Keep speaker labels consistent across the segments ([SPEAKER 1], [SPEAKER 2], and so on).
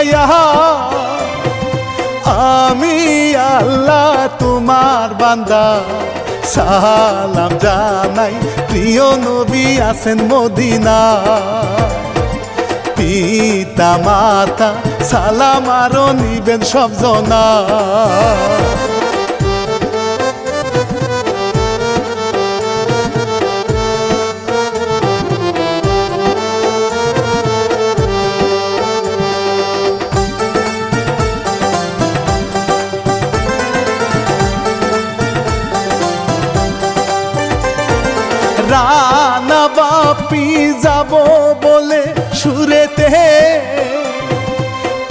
[SPEAKER 1] শিখাইয়া আমি আল্লাহ তোমার বান্দা সালাম জানাই প্রিয় নবী আছেন মদিনা পিতা মাতা সালাম আরো নিবেন সব জনা রানা বাপি যাব বলে সুরেতে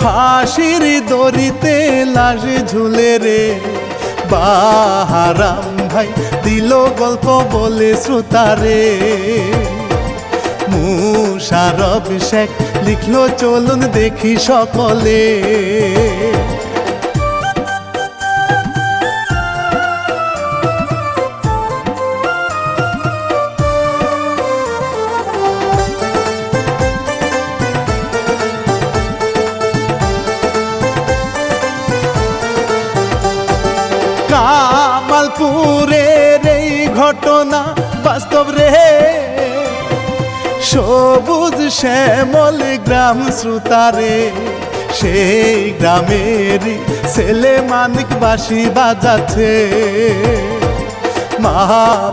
[SPEAKER 1] ফাঁসির দড়িতে লাশ ঝুলে রে বাহারাম ভাই দিল গল্প বলে শ্রোতারে মুশারফ শেখ লিখলো চলুন দেখি সকলে কামালপুরের এই ঘটনা বাস্তব রে সবুজ শ্যামল গ্রাম শ্রোতারে সেই গ্রামেরই ছেলে মানিক বাঁশি বাজাচ্ছে মা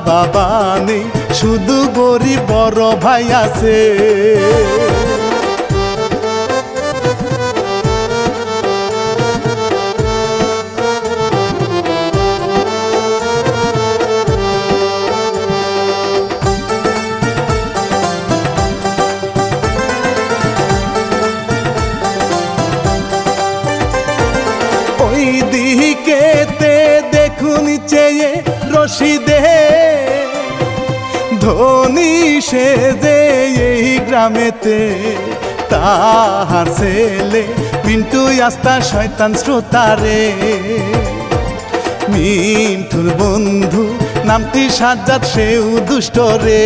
[SPEAKER 1] বাবা নেই শুধু গরিব বড় ভাই আছে দিকেতে দেখুন চেয়ে রশিদে ধনী সেজে এই গ্রামেতে তাহার ছেলে মিন্টু আস্তা শয়তান শ্রোতারে মিন্টুর বন্ধু নামটি সাজ্জাদ সেও দুষ্ট রে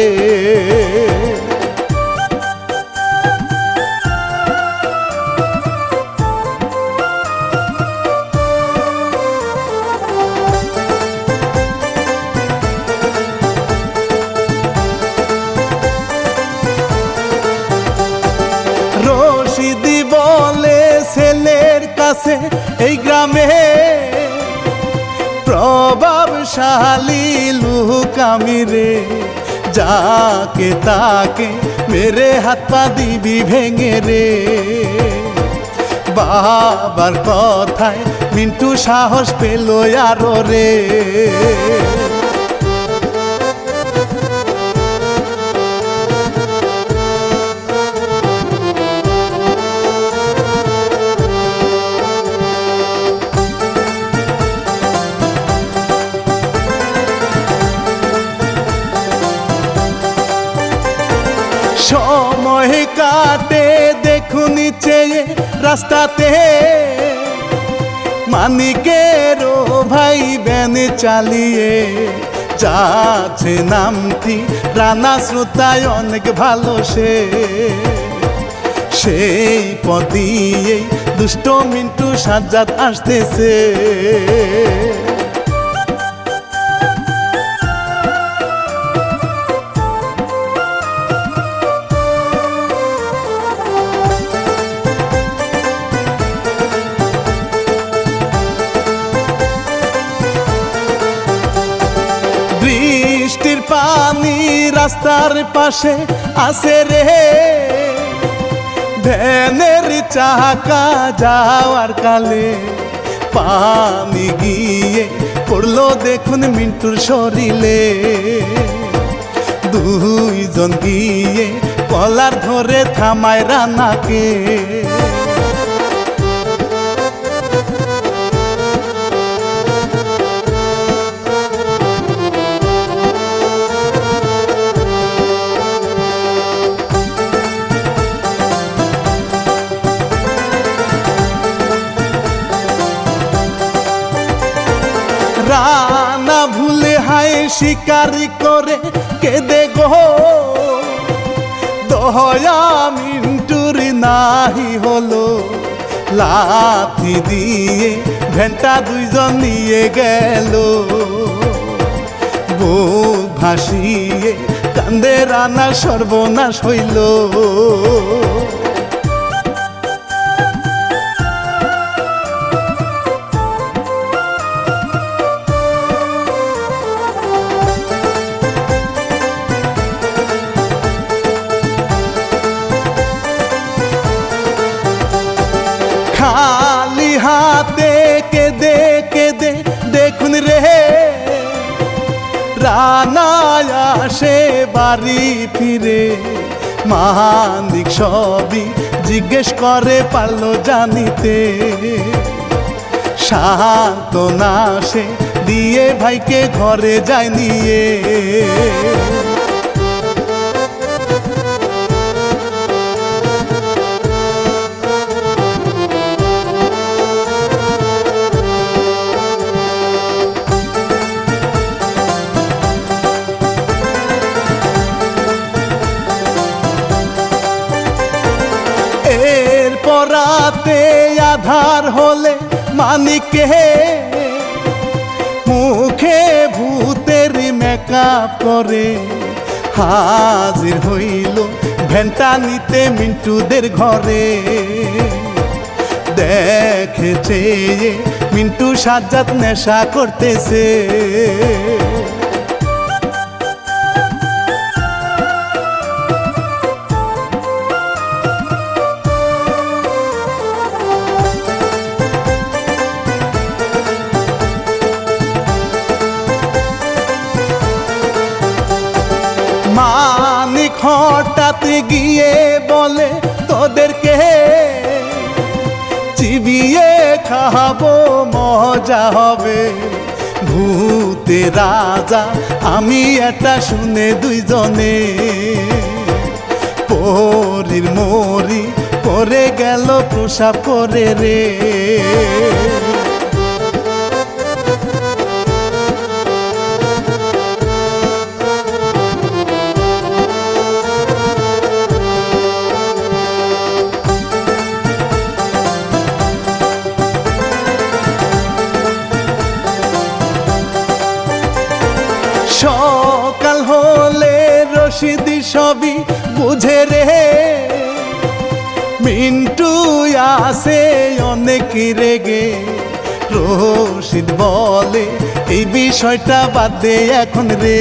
[SPEAKER 1] রশিদি বলে ছেলের কাছে এই গ্রামে প্রভাবশালী লোক আমি রে যাকে তাকে মেরে হাত পা দিবি ভেঙে রে বাবার কথায় মিন্টু সাহস পেল আরো রে সময় কাটে দেখুন চেয়ে রাস্তাতে মানিকেরও ভাই ব্যান চালিয়ে যাচ্ছে নামটি রানা শ্রোতায় অনেক ভালো সেই পথ দিয়েই দুষ্ট মিন্টু সাজ্জাদ আসতেছে বৃষ্টির পানি রাস্তার পাশে আসে রে ভ্যানের চাকা যাওয়ার কালে পানি গিয়ে পড়লো দেখুন মিন্টুর শরীরে দুইজন গিয়ে কলার ধরে থামায় রানাকে রানা ভুলে হায় শিকারি করে কেঁদে গো দয়া মিন্টুর নাহি হলো লাথি দিয়ে ভেন্টা দুইজন নিয়ে গেল বুক ভাসিয়ে কান্দে রানা সর্বনাশ হইল খালি হাতে কেঁদে কেঁদে দেখুন রে রানা আসে বাড়ি ফিরে মানিক সবই জিজ্ঞেস করে পারলো জানিতে সান্ত্বনা সে দিয়ে ভাইকে ঘরে যায় নিয়ে রাতে আধার হলে মানিকে মুখে ভূতের মেকআপ করে হাজির হইল ভেন্টা নিতে মিন্টুদের ঘরে দেখেছে মিন্টু সাজ্জাদ নেশা করতেছে মানিক হঠাৎ গিয়ে বলে তোদেরকে চিবিয়ে খাবো মজা হবে ভূতে রাজা আমি এটা শুনে দুইজনে পরীর মরি করে গেল প্রসাব করে রে সকাল হলে রশিদি সবই বুঝে রে মিন্টু আসে অনেক রেগে রশিদ বলে এই বিষয়টা বাদ দে এখন রে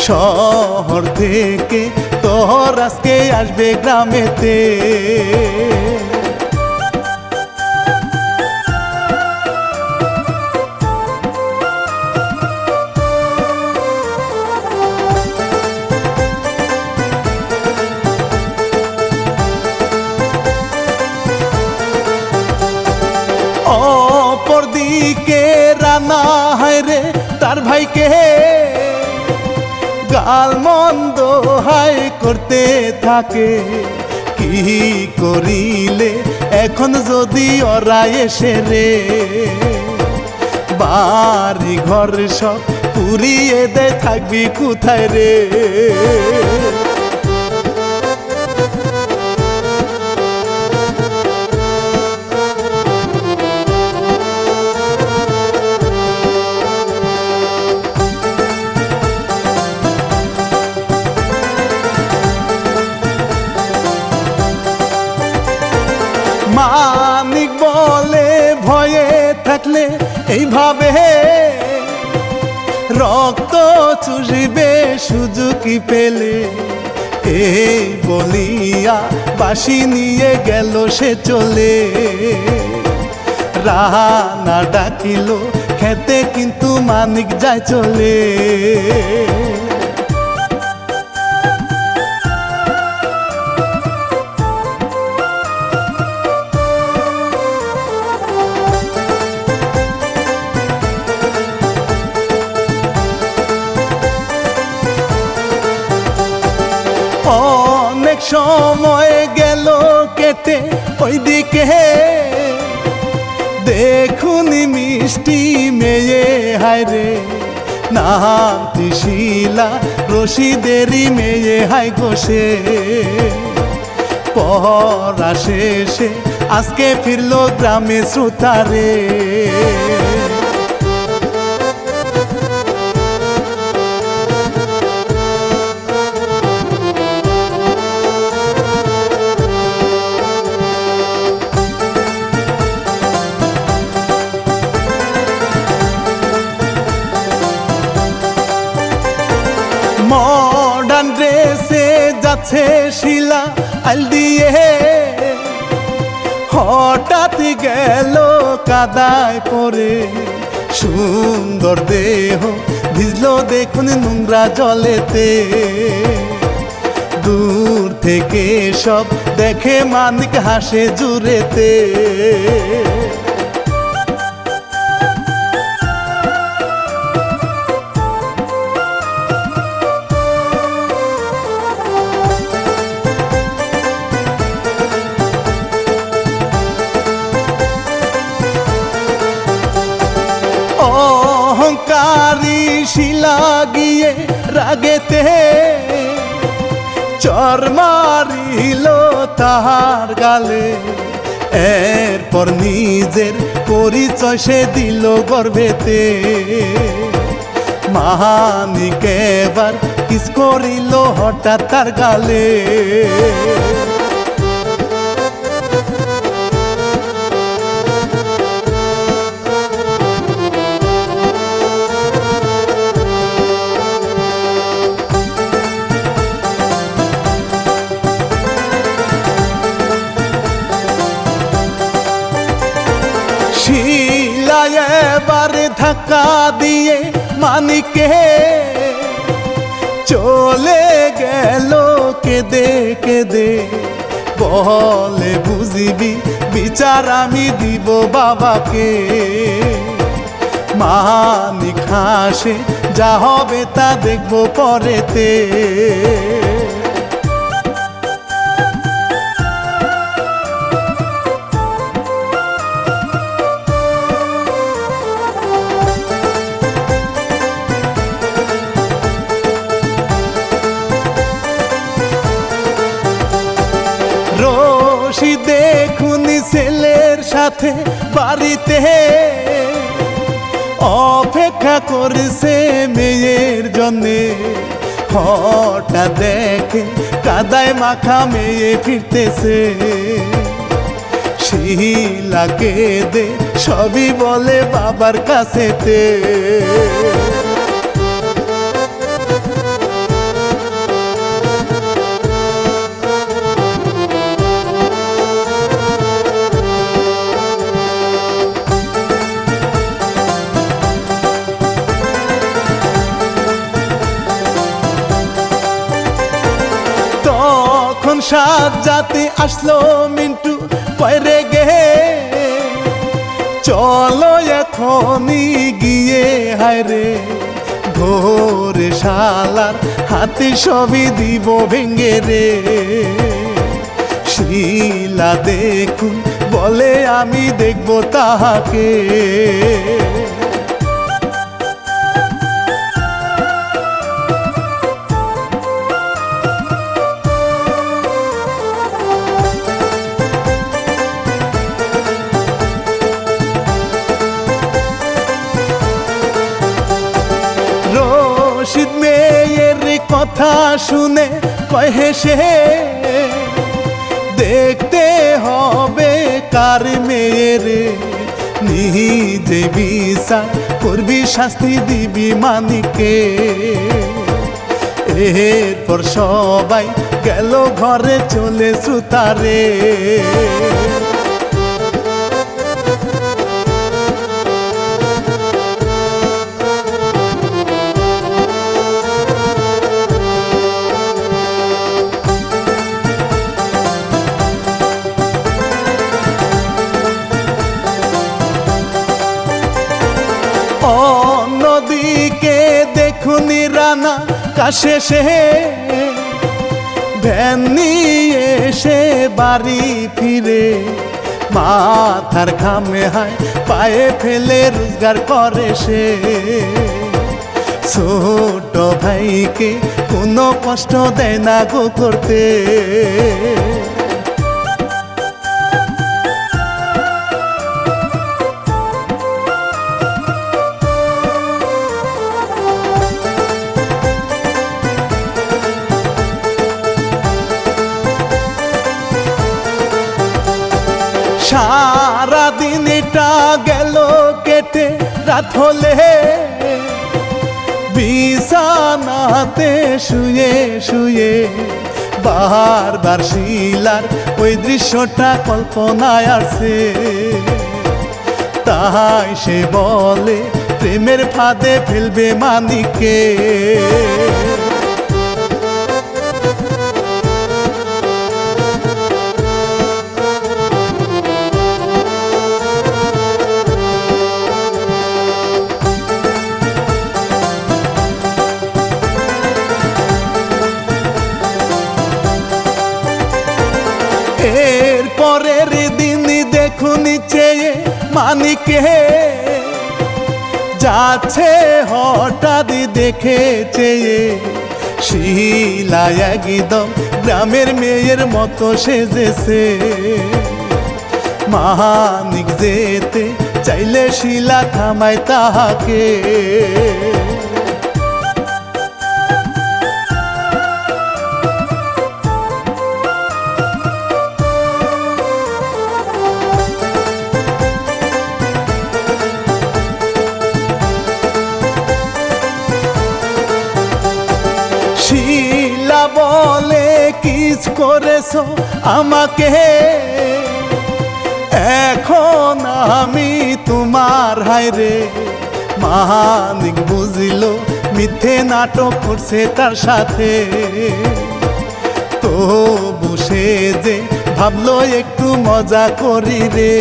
[SPEAKER 1] শহর থেকে তোর আজকে আসবে গ্রামেতে অপরদিকে রানা হায় রে তার ভাইকে গাল মন্দ হাই করতে থাকে কি করিলে এখন যদি ওরা এসে রে বাড়ি ঘর সব পুড়িয়ে দে থাকবি কোথায় রে মানিক বলে ভয়ে থাকলে এইভাবে রক্ত চুষবে সুযোগই পেলে এই বলিয়া বাঁশি নিয়ে গেল সে চলে রানা ডাকিল খেতে কিন্তু মানিক যায় চলে অনেক সময় গেল কেটে ওইদিকে দেখুন মিষ্টি মেয়ে হায় রে নাম ত্রিশিলা রশিদেরই মেয়ে হায় গোসে পড়া শেষে আজকে ফিরলো গ্রামে শ্রোতারে। মডার্ন ড্রেসে যাচ্ছে শিলা আইল দিয়ে, হঠাৎ গেল কাদায় পড়ে। সুন্দর দেহ ভিজলো দেখুন নোংরা জলেতে। দূর থেকে সব দেখে মানিক হাসে জুড়েতে। অহংকারী শিলা গিয়ে রাগেতে চর মারিল তাহার গালে। এরপর নিজের পরিচয় সে দিল গর্বেতে। মানিক এবার কিস করিল হঠাৎ তার গালে। শিলা এবার ধাক্কা দিয়ে মানিকে চলে গেল কেঁদে কেঁদে। বলে বুঝিবি বিচার আমি দিব বাবাকে। মানিক হাসে যা হবে তা দেখবো পরেতে। রশি দেখুনি ছেলের সাথে বাড়িতে, অপেক্ষা করছে মেয়ের জন্যে। হঠাৎ দেখে কাদায় মাখা মেয়ে ফিরতেছে। শিলাকে দে সবই বলে বাবার কাছেতে। তখন সাজাতে আসলো মিন্টু পরে গে। চলো এখনই গিয়ে হায়রে, ভোরে শালার হাতে সবই দিব ভেঙ্গে রে। শিলা দেখুন বলে আমি দেখব তাহাকে। রশিদ মেয়ের কথা শুনে কয় হেসে, দেখতে হবে কার মেয়ের। নিজে বিচার করবি শাস্তি দিবি মানিককে। এরপর সবাই গেল ঘরে চলে শ্রোতারে। অন্যদিকে দেখুনি রানা কাশে সে ভ্যান নিয়ে এসে বাড়ি ফিরে। মাথার ঘামে হায় পায়ে ফেলে রোজগার করে সে। ছোট ভাইকে কোনো কষ্ট দেয় না গো করতে। সারা দিনটা গেল কেটে রাত হলে বিছানাতে শুয়ে শুয়ে বারবার শিলার ওই দৃশ্যটা কল্পনায় আসে। তাই সে বলে প্রেমের ফাঁদে ফেলবে মানিককে। এর পরের দিন দেখুন চেয়ে মানিকে যাচ্ছে হঠাৎ দেখে চেয়ে শিলা একদম গ্রামের মেয়ের মতো সেজেছে। মানিক যেতে চাইলে শিলা থামায় তাহাকে। শিলা বলে কিস করেছো আমাকে, এখন আমি তোমার হায়রে। মানিক বুঝিল মিথ্যে নাটক করছে তার সাথে। তবু সে যে ভাবলো একটু মজা করি রে।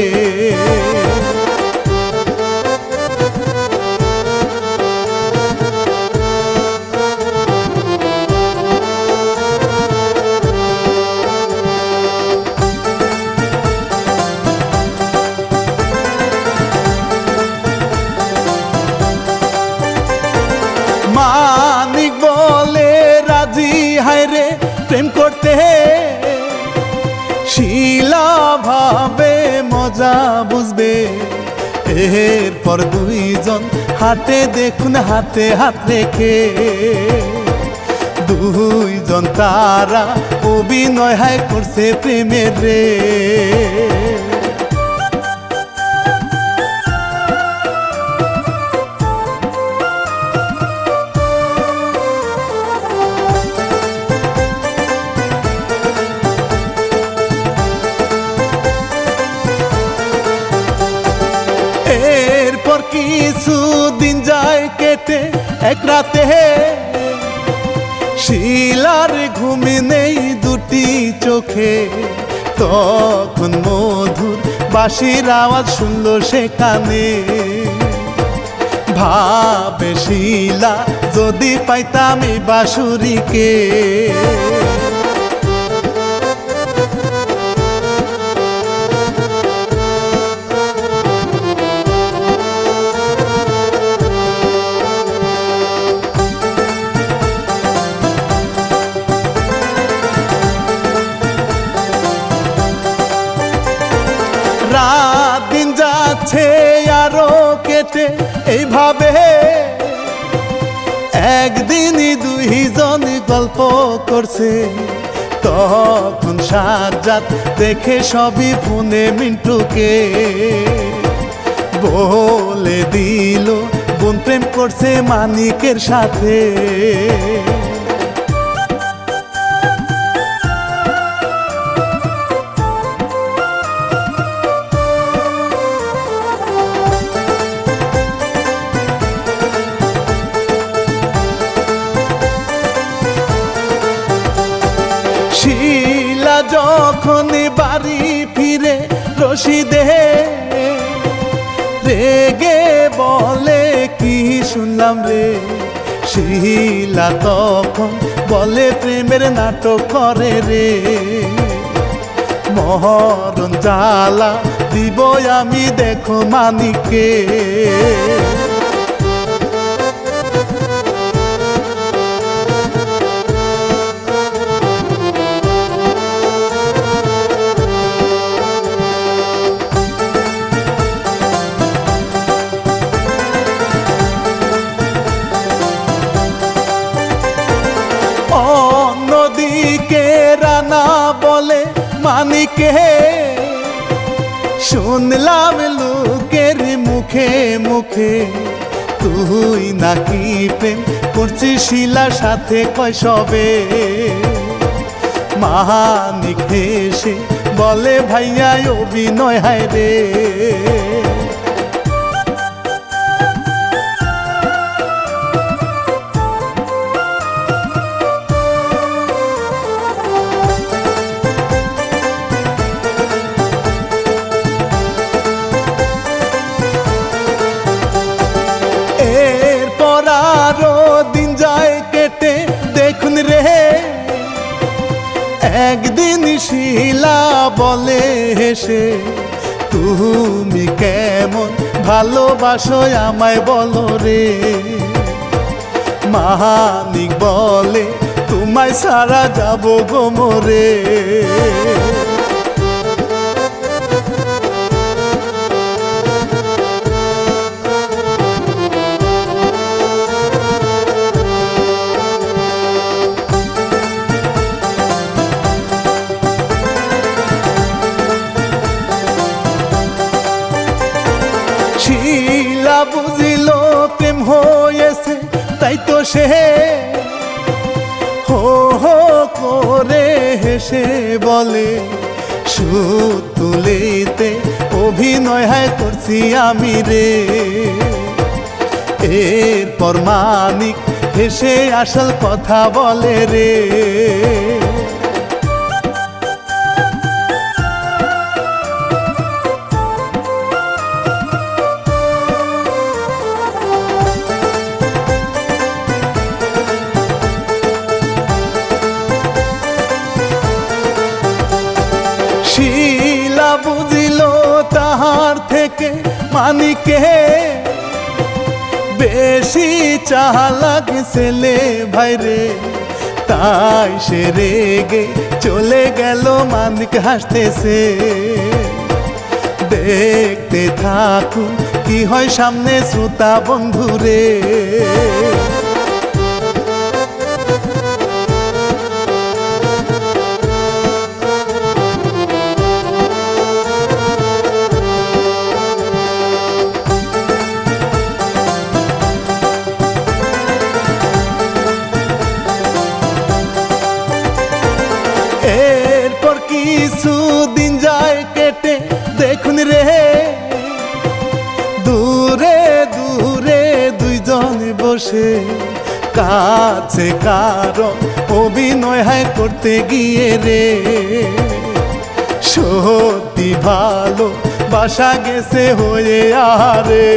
[SPEAKER 1] মানিক বলে রাজি হায়রে প্রেম করতে। শিলা ভাবে মজা বুঝবে। এরপর দুইজন হাতে দেখুন হাতে হাত রেখে দুইজন তারা অভিনয় হায় করছে প্রেমের রে। এরপর কিছু দিন যায় কেটে এক রাতে শিলার ঘুমে নেই দুটি চোখে। তখন মধুর বাঁশির আওয়াজ শুনল সে কানে। ভাবে শিলা যদি পাইতাম এই বাঁশুরিকে। রাত দিন যাচ্ছে আরো কেটে এইভাবে। একদিনই দুইজন গল্প করছে। তখন সাজ্জাদ দেখে সবই ফোনে মিন্টুকে বলে দিল বোন প্রেম করছে মানিকের সাথে। শিলা যখন বাড়ি ফিরে রশিদে রেগে বলে কি শুনলাম রে। শিলা তখন বলে প্রেমের নাটক করে রে। মরণ জ্বালা দিব আমি দেখো মানিককে। অন্যদিকে রানা বলে মানিকে শুনলাম লোকের মুখে মুখে তুই নাকি প্রেম করছিস শিলার সাথে, কয় সবে। মানিক হেসে বলে ভাইয়া অভিনয় হায় রে। এরপর আরো দিন যায় কেটে, দেখুন রে একদিন শিলা বলে হেসে, তুমি কেমন ভালোবাসো আমায় বলো রে। মানিক বলে তোমায় সারা যাব গো মরে। শিলা বুঝিল প্রেম হয়েছে, তাই তো সে হো হো করে হেসে বলে, সুর তুলিতে অভিনয় হয় করছি আমি রে। এরপর মানিক হেসে আসল কথা বলে রে। শিলা বুঝিল তাহার থেকে মানিকে বেশি চালাক ছেলে ভাইরে, তাই সে রেগে চলে গেল। মানিক হাসতেছে, দেখতে থাকুন কি হয় সামনে শ্রোতা বন্ধুরে। এরপর কিছু দিন যায় কেটে, দেখুন রে দূরে দূরে দুইজন বসে, কাছে কারণ অভিনয় হয় করতে গিয়ে রে। সত্যি ভালো বাসা গেছে হয়ে আরে।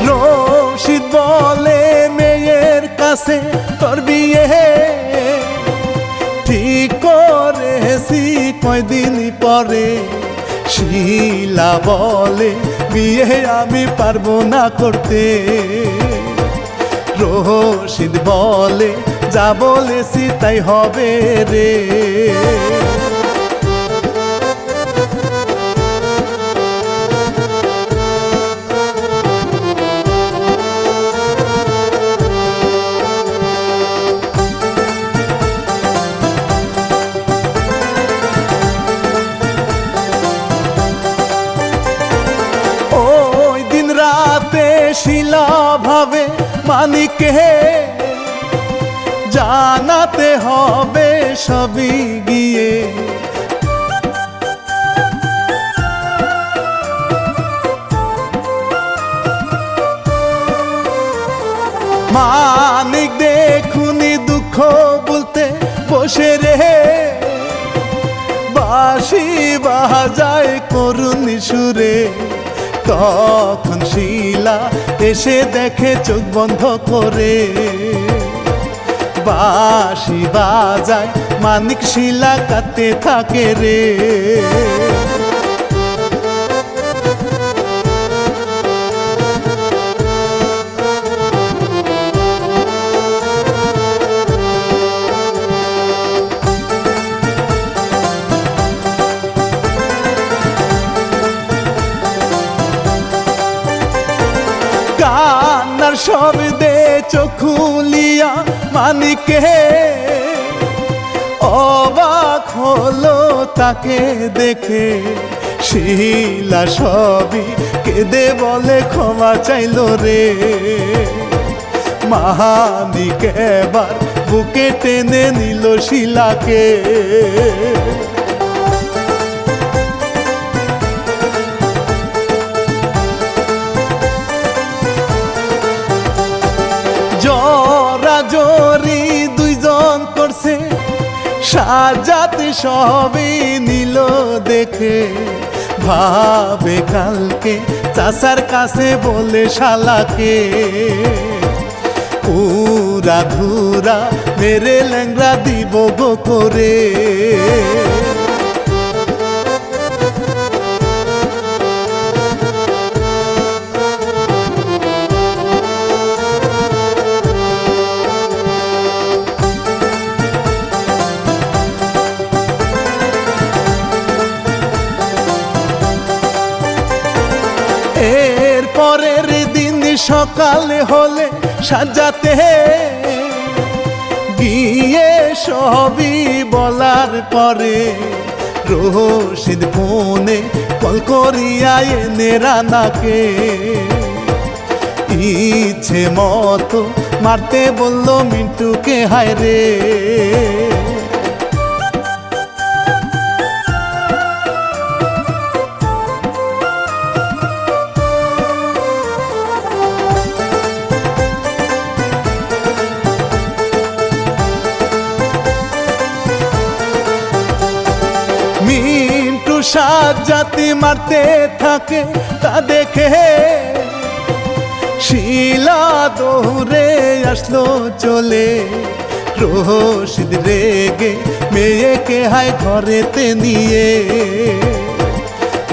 [SPEAKER 1] রশিদ বলে মেয়ের কাছে তোর বিয়ে ঠিক করেছি কয়দিন পরে। শিলা বলে বিয়ে আমি পারবো না করতে। রশিদ বলে যা বলেছি তাই হবে রে। শিলা ভাবে মানিকে জানাতে হবে সবই গিয়ে। মানিক দেখুনি দুঃখ বলতে বসে রে, বাঁশি বাজায় করুণ সুরে। তখন শিলা এসে দেখে চোখ বন্ধ করে, বাঁশি বাজায় মানিক শিলা কাঁদতে থাকে রে। শব্দে চোখ খুলিয়া মানিকে অবাক হলো তাকে দেখে। শিলা সবই কেঁদে বলে ক্ষমা চাইল রে। মানিক এবার বুকে টেনে নিল শিলাকে। জড়াজড়ি দুইজন করছে, সাজাতে সবই নিল দেখে। ভাবে কালকে চাচার কাছে বলে শালাকে। পুরা ধুরা মেরে ল্যাংরা দিব গো করে। এর পরের দিন সকালে হলে সাজাতে গিয়ে সবই বলার পরে রশিদ ফোনে কল করিয়া এনে রানাকে। ইচ্ছে মতো মারতে বলল মিন্টুকে হায় রে। মিন্টু সাজাতি মারতে থাকে, তা দেখে শিলা দৌড়ে আসলো চলে। রশিদ রেগে মেয়েকে হায় ঘরেতে নিয়ে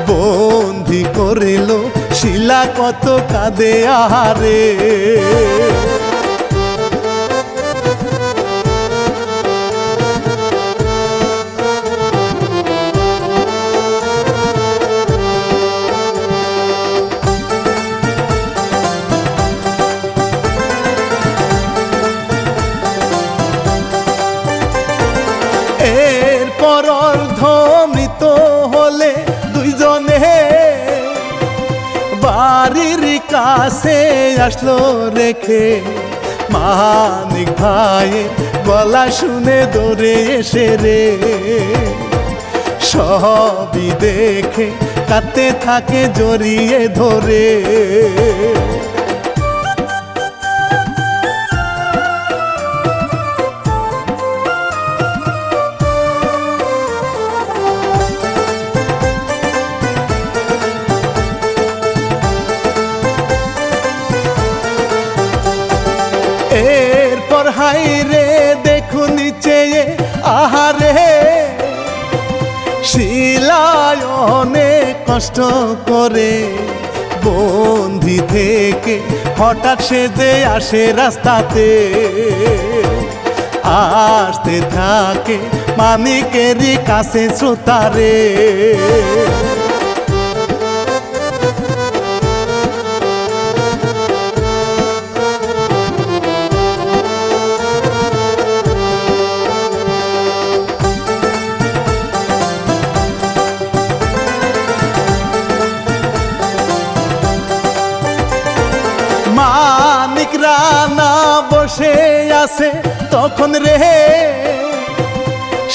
[SPEAKER 1] বন্দি করিল। শিলা কত কাঁদে আহারে। এরপর অর্ধমৃত হলে দুইজনে বাড়ির কাছে আসলো রেখে। মানিক ভাইয়ের গলা শুনে দৌড়ে এসে রে। সবই দেখে কাঁদতে থাকে জড়িয়ে ধরে। এরপর হাই রে দেখো নিচে আহারে। শিলায় অনেক কষ্ট করে বন্দি থেকে হঠাৎ সেজে আসে রাস্তাতে। আসতে থাকে মানিকেরই কাছে শ্রোতারে। মানিক রানা বসে আছে তখন রে।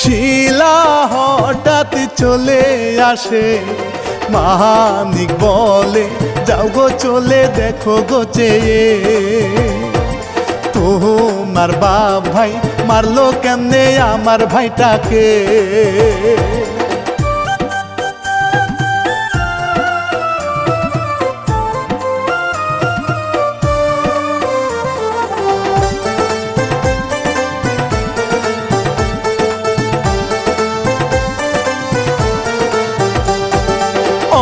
[SPEAKER 1] শিলা হঠাৎ চলে আসে। মানিক বলে যাও গো চলে দেখো গো চেয়ে। তোমার বাপ ভাই মারলো কেমনে আমার ভাইটাকে।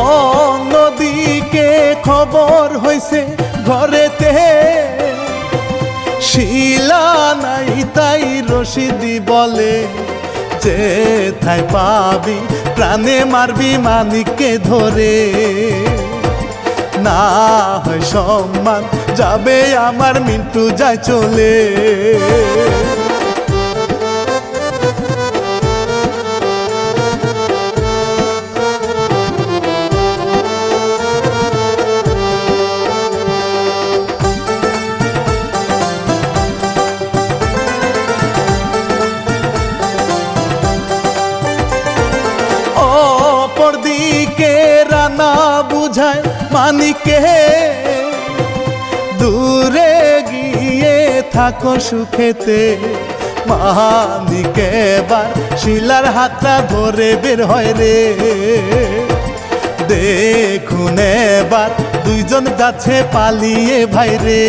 [SPEAKER 1] অন্যদিকে খবর হয়েছে ঘরেতে। শিলা নাই তাই রশিদি বলে যে থাই পাবি প্রাণে মারবি মানিককে ধরে। না হয় সম্মান যাবে আমার মিন্টু যায় চলে।
[SPEAKER 2] অপরদিকে রানা বুঝায় মানিকে দূরে গিয়ে থাকো সুখেতে। মানিকে এবার শিলার হাতটা ধরে বের হয় রে। দেখুন এবার দুইজন যাচ্ছে পালিয়ে ভাই রে।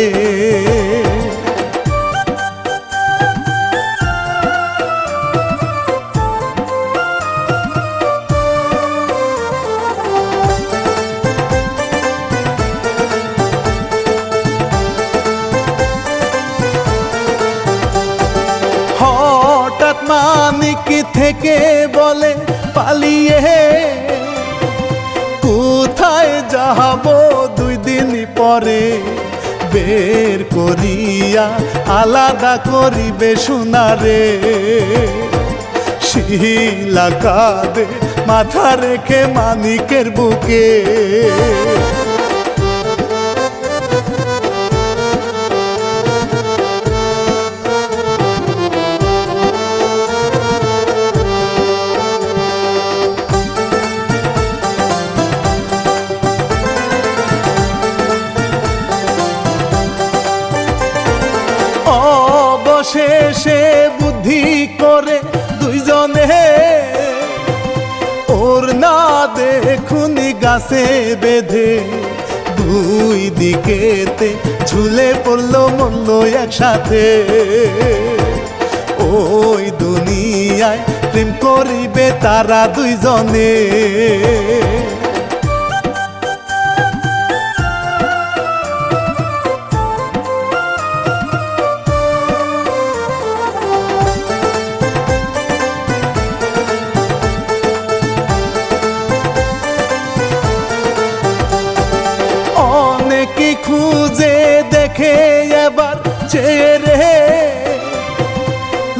[SPEAKER 2] হঠাৎ মানিক থেকে বলে পালিয়ে কোথায় যাব দুই দিন পরে। বের করিয়া আলাদা করিবে সোনারে। শিলা কাঁদে মাথা রেখে মানিকের বুকে। অবশেষে বুদ্ধি করে দুইজনে ওর না দেখুনি গাছে বেঁধে। দুই দিকেতে ঝুলে পড়লো মরল একসাথে। ওই দুনিয়ায় প্রেম করিবে তারা দুইজনে। অনেকে খুঁজে দেখে এবার চেয়ে রে।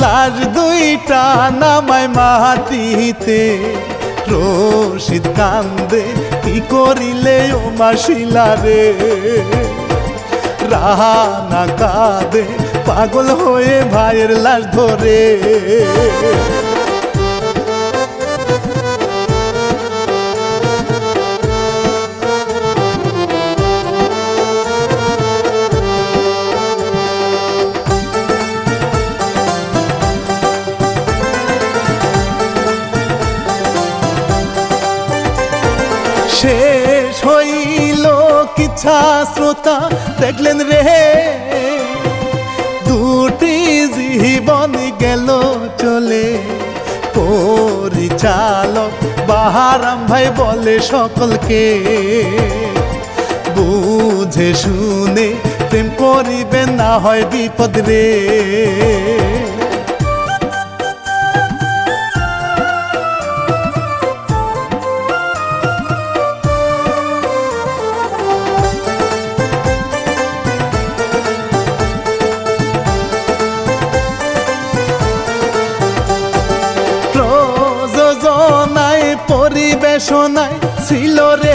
[SPEAKER 2] লাশ দুইটা নামায় মাটিতে। রশিদ কান্দে কি করিলে ও মাসিলা রে। রাহানা কাঁদে পাগল হয়ে ভাইয়ের লাশ ধরে। শেষ হইল কিচ্ছা শ্রোতা দেখলেন রে। দুটি জীবন গেল চলে। পরিচালক বাহারাম ভাই বলে সকলকে বুঝে শুনে প্রেম করিবেন না হয় বিপদ রে। প্রযোজনায় পরিবেশনায় ছিল রে